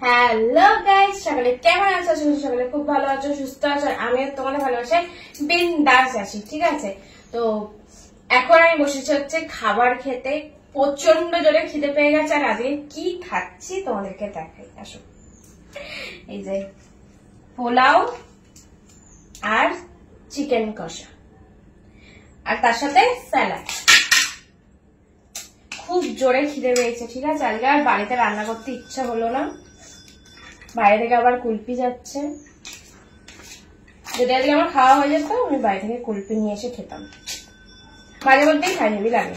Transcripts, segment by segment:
Hello guys, সকালে কেমন আছো? সকালে খুব ভালো আছো, সুস্থ আছো। আমি তোমাদের ভালোবাসায় বিন্দাস আছি, ঠিক আছে? তো এখন আমি বসেছি হচ্ছে খাবার খেতে। প্রচন্ড জোরে খিদে পেয়ে গেছে, আর আজকে কি খাচ্ছি তোমাদেরকে দেখাই। আসো, এই যে পোলাও আর চিকেন কষা, আর তার সাথে স্যালাড। খুব জোরে খিদে পেয়েছে, ঠিক আছে? আজকে আর বাড়িতে রান্না করতে ইচ্ছা হলো না, বাইরে থেকে আবার কুলপি যাচ্ছে। যদি আজকে আমার খাওয়া হয়ে যেত, আমি বাইরে থেকে কুলপি নিয়ে এসে খেতাম। মাঝে মধ্যেই খাই, হেবি লাগে,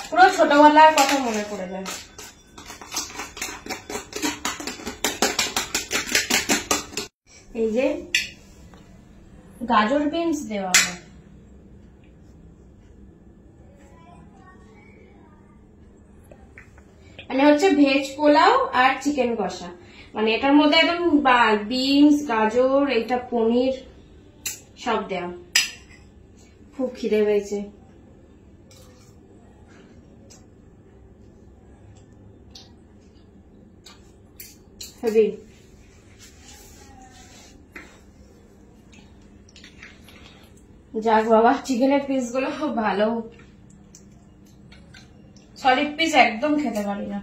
পুরো ছোটবেলার কথা মনে পড়ে যায়। এই যে গাজর বিনস দেওয়া হয়, মানে হচ্ছে ভেজ পোলাও আর চিকেন কষা। মানে এটার মধ্যে একদম বিনস, গাজর, এইটা পনির সব দেওয়া। খুব খিদে পেয়েছে। হেভি। যাক বাবা, চিকেনের পিস গুলো খুব ভালো। সলিড পিস একদম খেতে পারি না,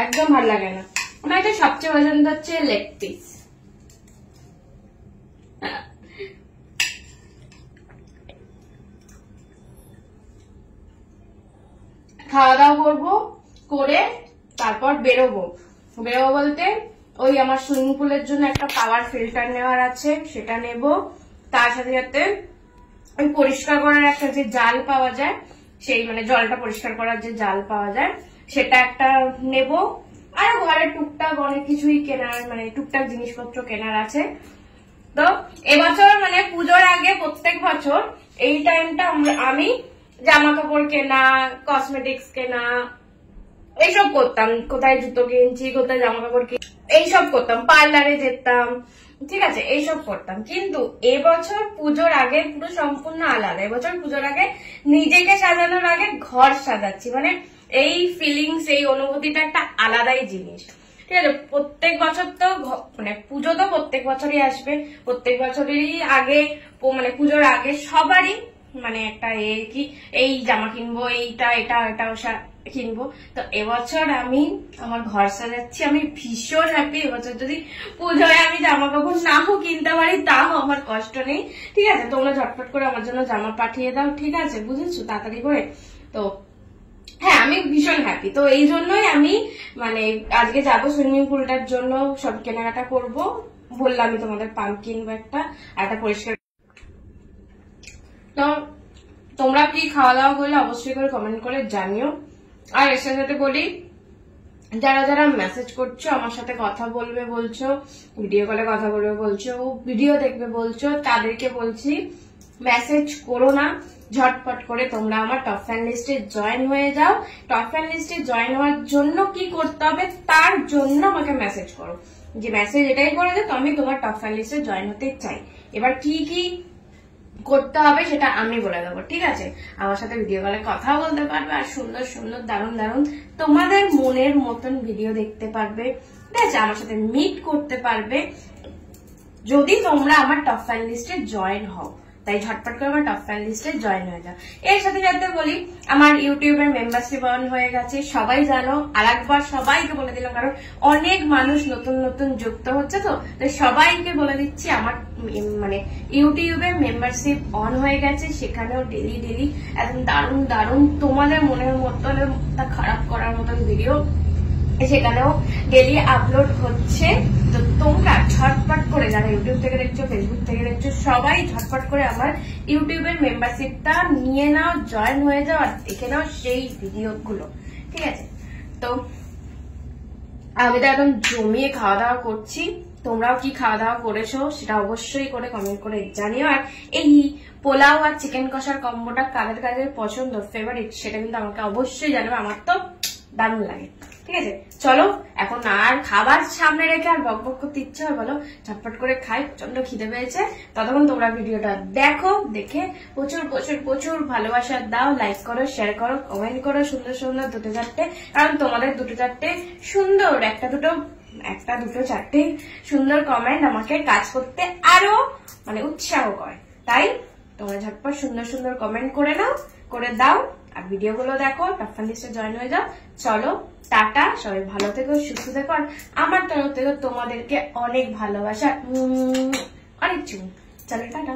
একদম ভালো লাগে না। আমার এটা সবচেয়ে পছন্দ হচ্ছে লেগ পিস। খাওয়া দাওয়া করবো, করে তারপর বেরোবো বলতে ওই আমার সুইমিং পুলের জন্য একটা পাওয়ার ফিল্টার নেওয়ার আছে, সেটা নেব। তার সাথে সাথে ওই পরিষ্কার করার একটা যে জাল পাওয়া যায়, সেই মানে জলটা পরিষ্কার করার যে জাল পাওয়া যায়, সেটা একটা নেব। আর ঘরে টুকটাক অনেক কিছুই কেনার, মানে টুকটাক জিনিসপত্র কেনার আছে। তো এবছর মানে পুজোর আগে প্রত্যেক বছর এই টাইমটা আমি জামা কাপড় কেনা, কসমেটিক্স কেনা, এইসব করতাম। কোথায় জুতো কিনছি, কোথায় জামা কাপড় কিনছি, এইসব করতাম। পার্লারে যেতাম, ঠিক আছে, এইসব করতাম। কিন্তু এবছর পুজোর আগে পুরো সম্পূর্ণ আলাদা। এবছর পুজোর আগে নিজেকে সাজানোর আগে ঘর সাজাচ্ছি। মানে এই ফিলিংস, এই অনুভূতিটা একটা আলাদাই জিনিস, ঠিক আছে? প্রত্যেক বছর তো মানে পুজো তো প্রত্যেক বছরই আসবে, প্রত্যেক বছরেরই আগে মানে পুজোর আগে সবারই মানে একটা এই জামা কিনবো, এইটা এটা এটা ওসা কিনবো। তো এবছর আমি আমার ঘর সাজাচ্ছি, আমি ভীষণ হ্যাপি। এবছর যদি পুজোয় আমি জামা কাপড় নাও কিনতে পারি, তাও আমার কষ্ট নেই, ঠিক আছে? তোমরা ঝটপট করে আমার জন্য জামা পাঠিয়ে দাও, ঠিক আছে? বুঝেছো? তাড়াতাড়ি করে। তো হ্যাঁ, আমি ভীষণ হ্যাপি। তো এই জন্যই আমি মানে আজকে যাবো সুইমিং পুলটার জন্য, সব কেনাকাটা করব। বললামই তোমাদের, পাম্পকিন একটা আর একটা পরিষ্কার। তো তোমরা কি খাওয়া দাওয়া করলে অবশ্যই করে কমেন্ট করে জানিও। আর এর সাথে বলি, যারা যারা মেসেজ করছো, আমার সাথে কথা বলবে বলছো, ভিডিও কলে কথা বলবে বলছো, ভিডিও দেখবে বলছো, তাদেরকে বলছি মেসেজ করো না। ঝটপট করে তোমরা আমার টপ ফ্যান লিস্টে জয়েন হয়ে যাও। টপ ফ্যান লিস্টে জয়েন হওয়ার জন্য কি করতে হবে, তার জন্য আমাকে মেসেজ করো, যে মেসেজ এটাই করে যে আমি তোমার টপ ফ্যান লিস্টে জয়েন হতে চাই। এবার কি কি করতে হবে সেটা আমি বলে দেবো, ঠিক আছে? আমার সাথে ভিডিও কলে কথা বলতে পারবে, আর সুন্দর সুন্দর দারুণ দারুণ তোমাদের মনের মতন ভিডিও দেখতে পারবে, ঠিক আছে? আমার সাথে মিট করতে পারবে যদি তোমরা আমার টপ ফ্যান লিস্টে জয়েন হও। তাই ঝটপট করে আমার টপ ফ্যান লিস্টে জয়েন হয়ে যাও। এর সাথে সাথে বলি, আমার ইউটিউবের মেম্বারশিপ অন হয়ে গেছে, সবাই জানো। আর একবার সবাইকে বলে দিলাম, কারণ অনেক মানুষ নতুন নতুন যুক্ত হচ্ছে। তো সবাইকে বলে দিচ্ছি, আমার মানে ইউটিউবের মেম্বারশিপ অন হয়ে গেছে। সেখানেও ডেলি ডেলি একদম দারুণ দারুণ তোমাদের মনের মতন খারাপ করার মতন ভিডিও সেখানেও ডেলি আপলোড হচ্ছে। তো তোমরা ঝটপট করে, যারা ইউটিউব থেকে দেখছো, ফেসবুক থেকে দেখছো, সবাই ঝটপট করে আমার ইউটিউবের মেম্বারশিপটা নিয়ে নাও, জয়েন হয়ে যাও, আর দেখে নাও সেই ভিডিওগুলো, ঠিক আছে? তো আমি তো একদম জমিয়ে খাওয়া দাওয়া করছি। তোমরাও কি খাওয়া দাওয়া করেছো সেটা অবশ্যই করে কমেন্ট করে জানিও। আর এই পোলাও আর চিকেন কষার কম্বোটা কাদের কাদের পছন্দ, ফেভারিট, সেটা কিন্তু আমাকে অবশ্যই জানাবে। আমার তো দারুণ লাগে, ঠিক আছে? চলো, এখন আর খাবার সামনে রেখে আর বক বক করতে ইচ্ছে হয় বলো, ঝটপট করে খাই, প্রচন্ড খিদে পেয়েছে। ততক্ষণ তোমরা ভিডিওটা দেখো, দেখে প্রচুর প্রচুর প্রচুর ভালোবাসা দাও, লাইক করো, শেয়ার করো, কমেন্ট করো সুন্দর সুন্দর দুটো চারটে, কারণ তোমাদের দুটো চারটে সুন্দর একটা দুটো একটা দুটো চারটে সুন্দর কমেন্ট আমাকে কাজ করতে আরো মানে উৎসাহ করে। তাই তোমরা ঝটপট সুন্দর সুন্দর কমেন্ট করে নাও, করে দাও, আর ভিডিওগুলো দেখো, টপ ফান লিস্টে জয়েন হয়ে যাও। চলো টাটা, সবাই ভালো থেকো, সুস্থ থেকো, আর আমার তরফ থেকে তোমাদেরকে অনেক ভালোবাসা, অনেক চুমু। চলো টাটা।